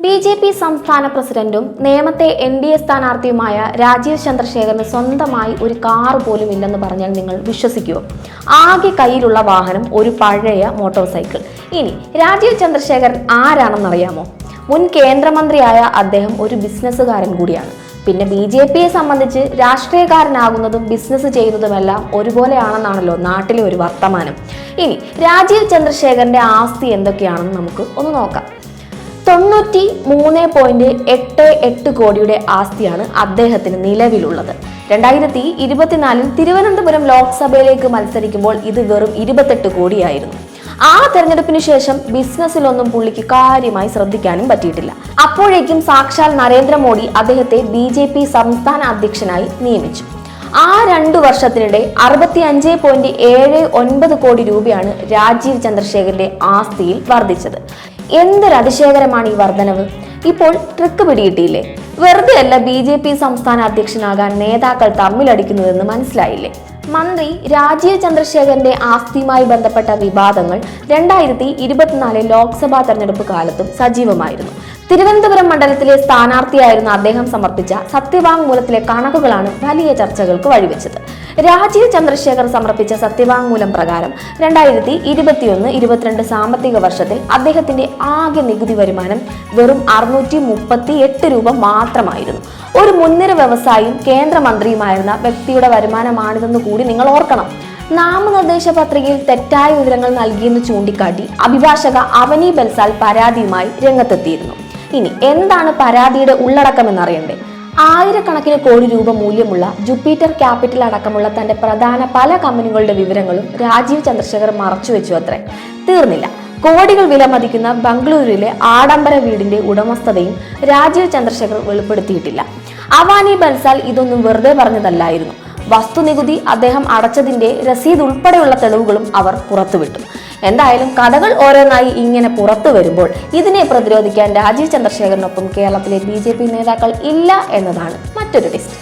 BJP. സംസ്ഥാന പ്രസിഡന്റും നേമത്തെ NDA സ്ഥാനാർത്ഥിയുമായ Rajeev ചന്ദ്രശേഖറിന് സ്വന്തമായി ഒരു കാർ പോലും ഇല്ലെന്ന് പറഞ്ഞാൽ നിങ്ങൾ വിശ്വസിക്കുമോ? ആകെ കയ്യിലുള്ള വാഹനം ഒരു പഴയ മോട്ടോർ സൈക്കിൾ. ഇനി രാജീവ് ചന്ദ്രശേഖരൻ ആരാണെന്നറിയാമോ? മുൻ കേന്ദ്രമന്ത്രിയായ അദ്ദേഹം ഒരു ബിസിനസ്സുകാരൻ കൂടിയാണ്. പിന്നെ ബി.ജെ.പിയെ സംബന്ധിച്ച് രാഷ്ട്രീയക്കാരനാകുന്നതും ബിസിനസ് ചെയ്യുന്നതുമെല്ലാം ഒരുപോലെയാണെന്നാണല്ലോ നാട്ടിലെ ഒരു വർത്തമാനം. ഇനി രാജീവ് ചന്ദ്രശേഖരന്റെ ആസ്തി എന്തൊക്കെയാണെന്ന് നമുക്ക് ഒന്ന് നോക്കാം. 93.88 കോടിയുടെ ആസ്തിയാണ് അദ്ദേഹത്തിന് നിലവിലുള്ളത്. 2024 തിരുവനന്തപുരം ലോക്സഭയിലേക്ക് മത്സരിക്കുമ്പോൾ ഇത് വെറും 28 കോടിയായിരുന്നു. ആ തെരഞ്ഞെടുപ്പിന് ശേഷം ബിസിനസ്സിലൊന്നും പുള്ളിക്ക് കാര്യമായി ശ്രദ്ധിക്കാനും പറ്റിയിട്ടില്ല. അപ്പോഴേക്കും സാക്ഷാൽ നരേന്ദ്രമോദി അദ്ദേഹത്തെ ബി.ജെ.പി. സംസ്ഥാന അധ്യക്ഷനായി നിയമിച്ചു. ആ 2 വർഷത്തിനിടെ 65.79 കോടി രൂപയാണ് രാജീവ് ചന്ദ്രശേഖരന്റെ ആസ്തിയിൽ വർദ്ധിച്ചത്. എന്തൊരു അതിശയകരമാണ് ഈ വർധനവ്! ഇപ്പോൾ ട്രിക്ക് പിടികിട്ടിയില്ലേ? വെറുതെ അല്ല ബി.ജെ.പി. സംസ്ഥാന അധ്യക്ഷനാകാൻ നേതാക്കൾ തമ്മിലടിക്കുന്നതെന്ന് മനസ്സിലായില്ലേ? മന്ത്രി രാജീവ് ചന്ദ്രശേഖരന്റെ ആസ്തിയുമായി ബന്ധപ്പെട്ട വിവാദങ്ങൾ 2024 ലോക്സഭാ തെരഞ്ഞെടുപ്പ് കാലത്തും സജീവമായിരുന്നു. തിരുവനന്തപുരം മണ്ഡലത്തിലെ സ്ഥാനാർത്ഥിയായിരുന്ന അദ്ദേഹം സമർപ്പിച്ച സത്യവാങ്മൂലത്തിലെ കണക്കുകളാണ് വലിയ ചർച്ചകൾക്ക് വഴിവെച്ചത്. രാജീവ് ചന്ദ്രശേഖർ സമർപ്പിച്ച സത്യവാങ്മൂലം പ്രകാരം 2021-22 സാമ്പത്തിക വർഷത്തിൽ അദ്ദേഹത്തിന്റെ ആകെ നികുതി വരുമാനം വെറും 638 രൂപ മാത്രമായിരുന്നു. ഒരു മുൻനിര വ്യവസായിയും കേന്ദ്രമന്ത്രിയുമായിരുന്ന വ്യക്തിയുടെ വരുമാനമാണിതെന്ന് കൂടി നിങ്ങൾ ഓർക്കണം. നാമനിർദ്ദേശ പത്രികയിൽ തെറ്റായ വിവരങ്ങൾ നൽകിയെന്ന് ചൂണ്ടിക്കാട്ടി അഭിഭാഷക അവനി ബൽസാൽ പരാതിയുമായി രംഗത്തെത്തിയിരുന്നു. ഇനി എന്താണ് പരാതിയുടെ ഉള്ളടക്കമെന്നറിയണ്ടേ? ആയിരക്കണക്കിന് കോടി രൂപ മൂല്യമുള്ള ജുപ്പിറ്റർ ക്യാപിറ്റൽ അടക്കമുള്ള തന്റെ പ്രധാന പല കമ്പനികളുടെ വിവരങ്ങളും രാജീവ് ചന്ദ്രശേഖർ മറച്ചുവെച്ചു അത്രേ. തീർന്നില്ല, കോടികൾ വിലമതിക്കുന്ന ബംഗളൂരുവിലെ ആഡംബര വീടിന്റെ ഉടമസ്ഥതയും രാജീവ് ചന്ദ്രശേഖർ വെളിപ്പെടുത്തിയിട്ടില്ല. അവാനി ബൽസാൽ ഇതൊന്നും വെറുതെ പറഞ്ഞതല്ലായിരുന്നു. വസ്തുനികുതി അദ്ദേഹം അടച്ചതിന്റെ രസീത് ഉൾപ്പെടെയുള്ള തെളിവുകളും അവർ പുറത്തുവിട്ടു. എന്തായാലും കഥകൾ ഓരോന്നായി ഇങ്ങനെ പുറത്തു വരുമ്പോൾ ഇതിനെ പ്രതിരോധിക്കാൻ രാജീവ് ചന്ദ്രശേഖരനൊപ്പം കേരളത്തിലെ ബി.ജെ.പി. നേതാക്കൾ ഇല്ല എന്നതാണ് മറ്റൊരു ടെസ്റ്റ്.